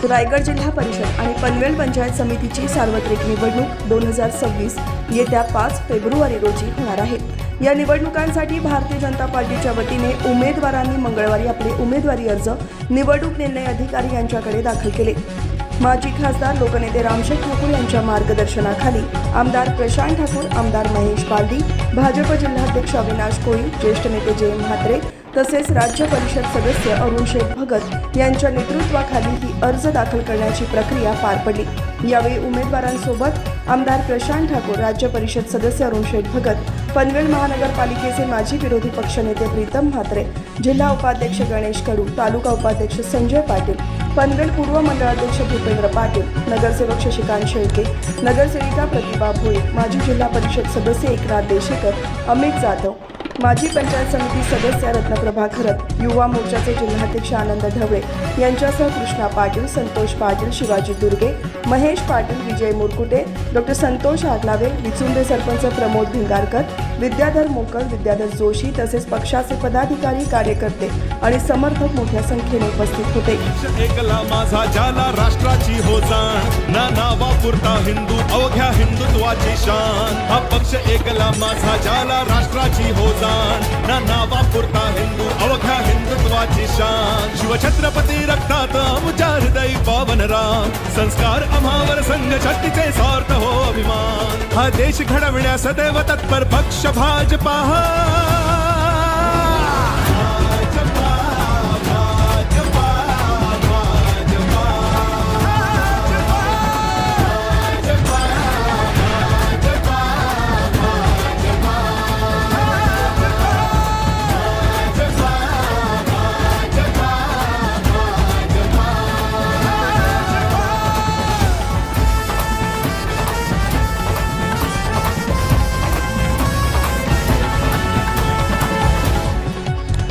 रायगड जिल्हा परिषद आणि पनवेल पंचायत समितीची सार्वत्रिक निवडणूक 2026 येत्या 5 फेब्रुवारी रोजी होणार आहे। या निवडणुकांसाठी भारतीय जनता पार्टीच्या वतीने उमेदवारांनी मंगळवारी आपले उमेदवारी अर्ज निवडणूक निर्णय अधिकारी यांच्याकडे दाखल केले। माजी खासदार लोकनेते रामशेठ ठाकूर यांच्या मार्गदर्शनाखाली आमदार प्रशांत ठाकूर, आमदार महेश बालदी, भाजप जिल्हाध्यक्ष अविनाश कोळी, ज्येष्ठ नेते जयंत म्हात्रे तसेच राज्य परिषद सदस्य अरुण शेठ भगत यांच्या नेतृत्वाखाली ही अर्ज दाखल करण्याची प्रक्रिया पार पडली। यावेळी उमेदवारांसोबत आमदार प्रशांत ठाकूर, राज्य परिषद सदस्य अरुण शेठ भगत, पनवेल महानगरपालिकेचे माजी विरोधी पक्षनेते प्रीतम म्हात्रे, जिल्हा उपाध्यक्ष गणेश कडू, तालुका उपाध्यक्ष संजय पाटील, पनवेल पूर्व मंडळाध्यक्ष भूपेंद्र पाटील, नगरसेवक शशिकांत शेळके, नगरसेविका प्रतिभा भोये, माजी जिल्हा परिषद सदस्य एकनाथ देशेकर, अमित जाधव, माजी पंचायत समिती सदस्य रत्नप्रभा खरत, युवा मोर्चाचे जिल्हाध्यक्ष आनंद ढवळे यांच्यासह कृष्णा पाटील, संतोष पाटील, शिवाजी दुर्गे, महेश पाटील, विजय मुरकुटे, डॉक्टर संतोष आगलावे, विचुंबे सरपंच प्रमोद भिंगारकर, विद्याधर मोकळ, विद्याधर जोशी तसेच पक्षाचे पदाधिकारी, कार्यकर्ते आणि समर्थक मोठ्या संख्येने उपस्थित होते। एकला माझा जाला राष्ट्राची हो जाण, ना नावापुरता हिंदू अवघ्या हिंदुत्वाची शान। हा पक्ष एकला माझा जाला राष्ट्राची हो जाण, ना नावापुरता हिंदू अवघ्या हिंदुत्वाची शान। शिवछत्रपती रक्तात आमच्या हृदयी पावन राम, संस्कार आम्हावर संघ शक्तीचे सार्थ हो अभिमान। हा देश घडविण्यास सदैव तत्पर पक्ष भाजपा।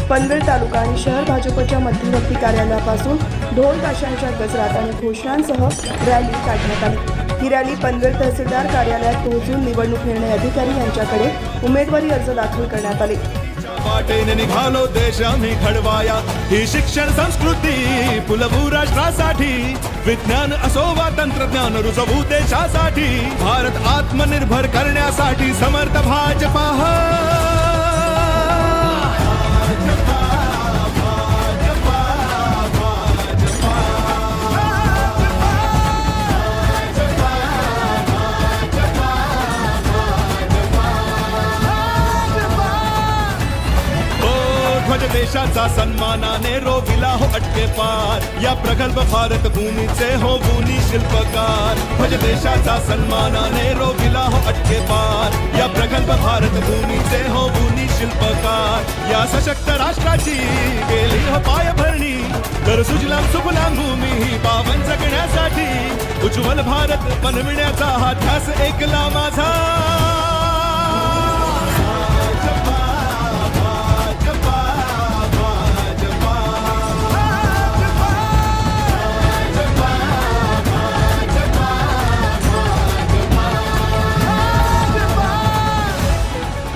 पनवेल तालुका आणि शहर भाजपच्या मध्यवर्ती कार्यालयापासून ढोल ताशांच्या गजरात आणि घोषणांसह रॅली काढण्यात आली। ही रॅली पनवेल तहसीलदार कार्यालयात पोहोचून निवडणूक निर्णय अधिकारी यांच्याकडे उमेदवारी अर्ज दाखल करण्यात आले। वाटेने निघालो देश आम्ही घडवाया, ही शिक्षण संस्कृती फुलवू राष्ट्रासाठी। विज्ञान असो वा तंत्रज्ञान रुजवू देशासाठी, भारत आत्मनिर्भर करण्यासाठी समर्थ भाजपा। ध्वज देशाचा सन्मानाने रोविला हो अटके पार, या प्रगल्भ भारत भूमीचे हो भूनी शिल्पकार। ध्वज देशाचा सन्मानाने रोविला हो अटके पार, या प्रगल्भ भारत भूमीचे हो भूनी शिल्पकार। या सशक्त राष्ट्राची गेली हो पायभरणी, तर सुजलाम सुफलाम भूमी ही पावन जगण्यासाठी। उज्ज्वल भारत बनविण्याचा हा ध्यास एकला माझा।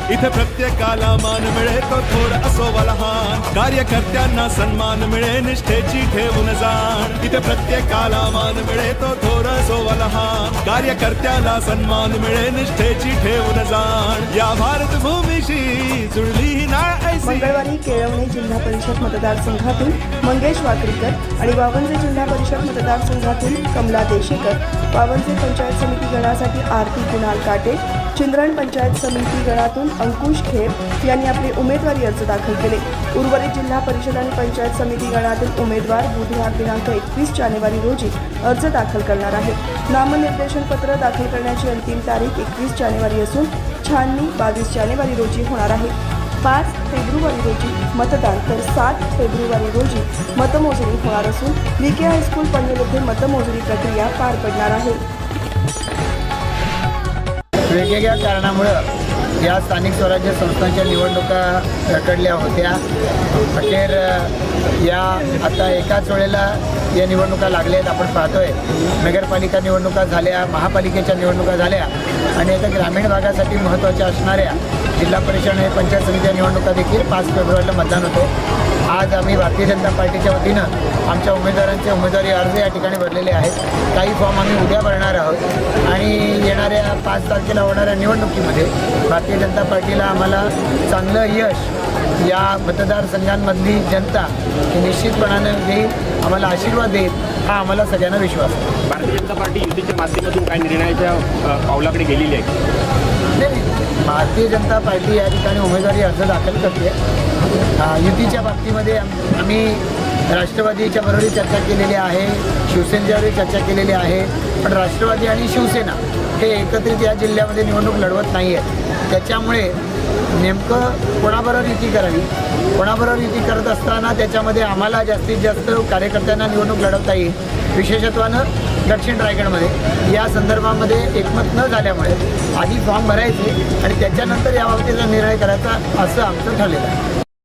इथे प्रत्येकाला मान मिळे तो थोर असो वा लहान, कार्यकर्त्यांना सन्मान मिळे निष्ठेची ठेवून जाण। इथे प्रत्येकाला मान मिळे तो थोर असो वा लहान, कार्यकर्त्याला सन्मान मिळे निष्ठेची ठेवून जाण। या भारत भूमीशी जुळली ही नाळ ऐसी। मंगळवारी केळवणे जिल्हा परिषद मतदारसंघातून मंगेश वाकरीकर आणि वावंजे जिल्हा परिषद मतदारसंघातून कमला देशेकर, वावंजे पंचायत समिती गणासाठी आरती कुणाल काटे, चिंद्रण पंचायत समिती गणातून अंकुश खेर यांनी आपले उमेदवारी अर्ज दाखल केले। उर्वरित जिल्हा परिषद आणि पंचायत समिती गणातील उमेदवार बुधवार दिनांक 21 जानेवारी रोजी अर्ज दाखल करणार आहेत। नामनिर्देशन पत्र दाखल करण्याची अंतिम तारीख 21 जानेवारी असून छाननी 22 जानेवारी रोजी होणार आहे। 5 फेब्रुवारी रोजी मतदान तर 7 फेब्रुवारी रोजी मतमोजणी होणार असून VK हायस्कूल पनवेल येथे मतमोजणी प्रक्रिया पार पडणार आहे। वेगवेगळ्या कारणामुळे या स्थानिक स्वराज्य संस्थांच्या निवडणुका रखडल्या होत्या। अखेर या आता एकाच वेळेला या निवडणुका लागल्यात। आपण पाहतोय नगरपालिका निवडणुका झाल्या, महापालिकेच्या निवडणुका झाल्या आणि आता ग्रामीण भागासाठी महत्त्वाच्या असणाऱ्या जिल्हा परिषद आणि पंचायत समिती निवडणुका देखील 5 फेब्रुवारीला मतदान होते. आज आम्ही भारतीय जनता पार्टीच्या वतीनं आमच्या उमेदवारांचे उमेदवारी अर्ज या ठिकाणी भरलेले आहेत. काही फॉर्म आम्ही उद्या भरणार आहोत आणि येणाऱ्या 5 तारखेला होणाऱ्या निवडणुकीमध्ये भारतीय जनता पार्टीला आम्हाला चांगलं यश या मतदारसंघांमधली जनता ही निश्चितपणानं देईल, आम्हाला आशीर्वाद देईल, हा आम्हाला सगळ्यांना विश्वास आहे. भारतीय जनता पार्टी युतीच्या माध्यमातून काही निर्णयाच्या पावलाकडे गेलेली आहे. नाही, भारतीय जनता पार्टी या ठिकाणी उमेदवारी अर्ज दाखल करते. युतीच्या बाबतीमध्ये आम्ही राष्ट्रवादीच्या बरोबरही चर्चा केलेली आहे, शिवसेनेच्यावरही चर्चा केलेली आहे. पण राष्ट्रवादी आणि शिवसेना हे एकत्रित या जिल्ह्यामध्ये निवडणूक लढवत नाही आहेत. त्याच्यामुळे नेमकं कोणाबरोबर युती करावी, कोणाबरोबर युती करत असताना त्याच्यामध्ये आम्हाला जास्तीत जास्त कार्यकर्त्यांना निवडणूक लढवता येईल, विशेषत्वानं दक्षिण रायगडमध्ये या संदर्भामध्ये एकमत न झाल्यामुळे आधी फॉर्म भरायचे आणि त्याच्यानंतर या बाबतीचा निर्णय करायचा असं आमचं ठरलेलं आहे.